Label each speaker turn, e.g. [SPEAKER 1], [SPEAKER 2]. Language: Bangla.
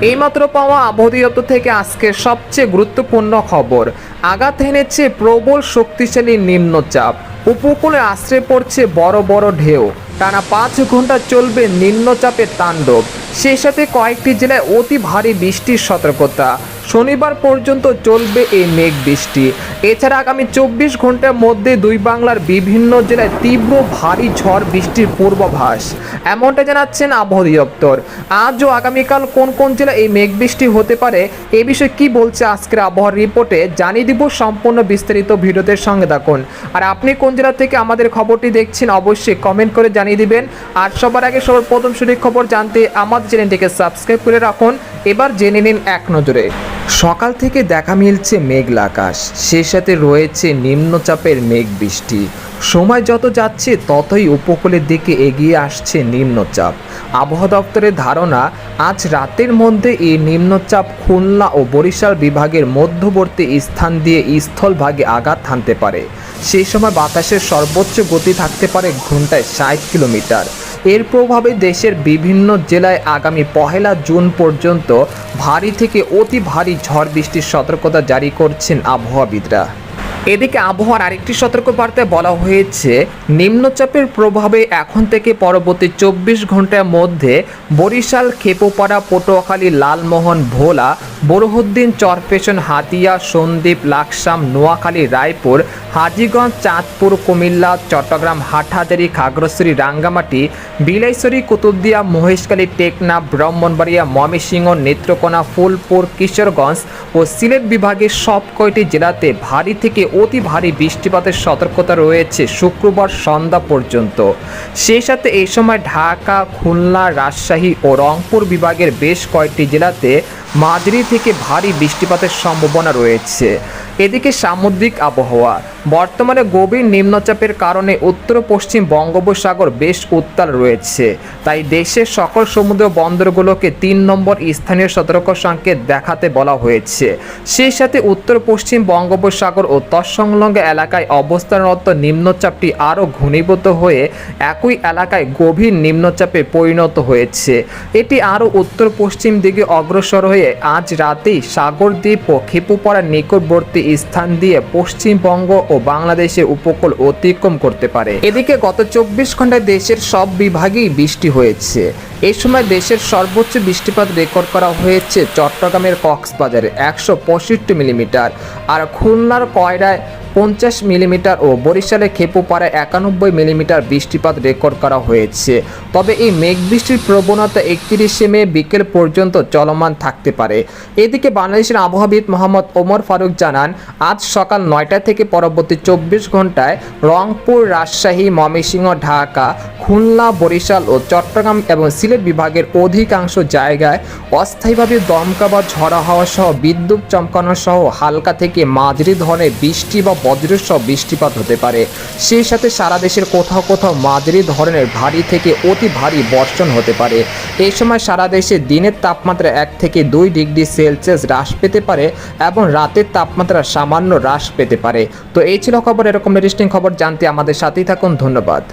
[SPEAKER 1] এইমাত্র পাওয়া আবহাওয়া দপ্তর থেকে আজকের সবচেয়ে গুরুত্বপূর্ণ খবর। আঘাত হেনেছে প্রবল শক্তিশালী নিম্নচাপ, উপকূলে আশ্রয় পড়ছে বড় বড় ঢেউ। টানা 5 ঘন্টা চলবে নিম্নচাপের তাণ্ডব, সেই সাথে কয়েকটি জেলায় অতি ভারী বৃষ্টির সতর্কতা। শনিবার পর্যন্ত চলবে এই মেঘ বৃষ্টি। এছাড়া আগামী 24 ঘন্টার মধ্যে দুই বাংলার বিভিন্ন জেলায় তীব্র ভারী ঝড় বৃষ্টির পূর্বাভাস, এমনটা জানাচ্ছেন আবহাওয়া দপ্তর। আজ ও আগামীকাল কোন কোন জেলায় এই মেঘ বৃষ্টি হতে পারে এ বিষয়ে কি বলছে আজকের আবহাওয়ার রিপোর্টে জানিয়ে দিব। সম্পূর্ণ বিস্তারিত ভিডিওতে সঙ্গে থাকুন। আর আপনি কোন জেলা থেকে আমাদের খবরটি দেখছেন অবশ্যই কমেন্ট করে জানিয়ে দিবেন। আর সবার আগে সবার প্রথম সঠিক খবর জানতে আমাদের চ্যানেলটিকে সাবস্ক্রাইব করে রাখুন। এবার জেনে নিন এক নজরে। সকাল থেকে দেখা মিলছে মেঘলা আকাশ, সেই সাথে রয়েছে নিম্নচাপের মেঘ বৃষ্টি। সময় যত যাচ্ছে ততই উপকূলের দিকে এগিয়ে আসছে নিম্নচাপ। আবহাওয়া দপ্তরের ধারণা, আজ রাতের মধ্যে এই নিম্নচাপ খুলনা ও বরিশাল বিভাগের মধ্যবর্তী স্থান দিয়ে স্থলভাগে আঘাত হানতে পারে। সেই সময় বাতাসের সর্বোচ্চ গতি থাকতে পারে ঘন্টায় 60 কিলোমিটার। এর প্রভাবে দেশের বিভিন্ন জেলায় আগামী 1 জুন পর্যন্ত ভারী থেকে অতি ভারী ঝড় বৃষ্টির সতর্কতা জারি করছেন আবহাওয়াবিদরা। এদিকে আবহাওয়ার আরেকটি সতর্কবার্তায় বলা হয়েছে, নিম্নচাপের প্রভাবে এখন থেকে পরবর্তী 24 ঘন্টার মধ্যে বরিশাল, খেপুপাড়া, পটুয়াখালী, লালমোহন, ভোলা, বরহুদ্দিন, চরফেশন, হাতিয়া, সন্দ্বীপ, লাকসাম, নোয়াখালী, রায়পুর, হাজীগঞ্জ, চাঁদপুর, কুমিল্লা, চট্টগ্রাম, হাটহাজারী, খাগড়াছড়ি, রাঙ্গামাটি, বিলাইছড়ি, কুতুবদিয়া, মহেশখালী, টেকনাফ, ব্রাহ্মণবাড়িয়া, ময়মনসিংহ, নেত্রকোনা, ফুলপুর, কিশোরগঞ্জ ও সিলেট বিভাগের সব কয়টি জেলাতে ভারী থেকে অতি ভারী বৃষ্টিপাতের সতর্কতা রয়েছে শুক্রবার সন্ধ্যা পর্যন্ত। সেই সাথে এই সময় ঢাকা, খুলনা, রাজশাহী ও রংপুর বিভাগের বেশ কয়েকটি জেলাতে মাঝারি থেকে ভারী বৃষ্টিপাতের সম্ভাবনা রয়েছে। এদিকে সামুদ্রিক আবহাওয়া, বর্তমানে গভীর নিম্নচাপের কারণে উত্তর পশ্চিম বঙ্গোপসাগর বেশ উত্তাল রয়েছে। তাই দেশের সকল সমুদ্র বন্দরগুলোকে 3 নম্বর স্থানীয় সতর্ক সংকেত দেখাতে বলা হয়েছে। সেই সাথে উত্তর পশ্চিম বঙ্গোপসাগর ও তৎসংলগ্ন এলাকায় অবস্থানরত নিম্নচাপটি আরও ঘনীভূত হয়ে একই এলাকায় গভীর নিম্নচাপে পরিণত হয়েছে। এটি আরও উত্তর পশ্চিম দিকে অগ্রসর হয়ে আজ রাতেই সাগরদ্বীপ ও খেপুপাড়ার নিকটবর্তী স্থান দিয়ে পশ্চিমবঙ্গ ও বাংলাদেশের উপকূল অতিক্রম করতে পারে। এদিকে গত 24 ঘন্টায় দেশের সব বিভাগেই বৃষ্টি হয়েছে। এই সময় দেশের সর্বোচ্চ বৃষ্টিপাত রেকর্ড করা হয়েছে চট্টগ্রামের কক্সবাজারে 165 মিলিমিটার, আর খুলনার কয়রায় 50 মিলিমিটার ও বরিশালে খেপুপাড়ায় 91 মিলিমিটার বৃষ্টিপাত রেকর্ড করা হয়েছে। তবে এই মেঘ বৃষ্টির প্রবণতা 31 মে বিকেল পর্যন্ত চলমান থাকতে পারে। এদিকে বাংলাদেশের আবহাওয়াবিদ মোহাম্মদ ওমর ফারুক জানান, আজ সকাল 9টা থেকে পরবর্তী 24 ঘন্টায় রংপুর, রাজশাহী, ময়মনসিংহ, ঢাকা, খুলনা, বরিশাল ও চট্টগ্রাম এবং সিলেট বিভাগের অধিকাংশ জায়গায় অস্থায়ীভাবে দমকা বা ঝড়ো হাওয়া সহ বিদ্যুৎ চমকানো সহ হালকা থেকে মাঝারি ধরনের বৃষ্টি বা বজ্রসহ বৃষ্টিপাত হতে পারে। সেই সাথে সারা দেশের কোথাও কোথাও মাঝারি ধরনের ভারী থেকে অতি ভারী বর্ষণ হতে পারে। এই সময় সারা দেশে দিনের তাপমাত্রা 1 থেকে 2 ডিগ্রি সেলসিয়াস হ্রাস পেতে পারে এবং রাতের তাপমাত্রা সামান্য হ্রাস পেতে পারে। তো এই ছিল খবর। এরকম ইন্টারেস্টিং খবর জানতে আমাদের সাথেই থাকুন। ধন্যবাদ।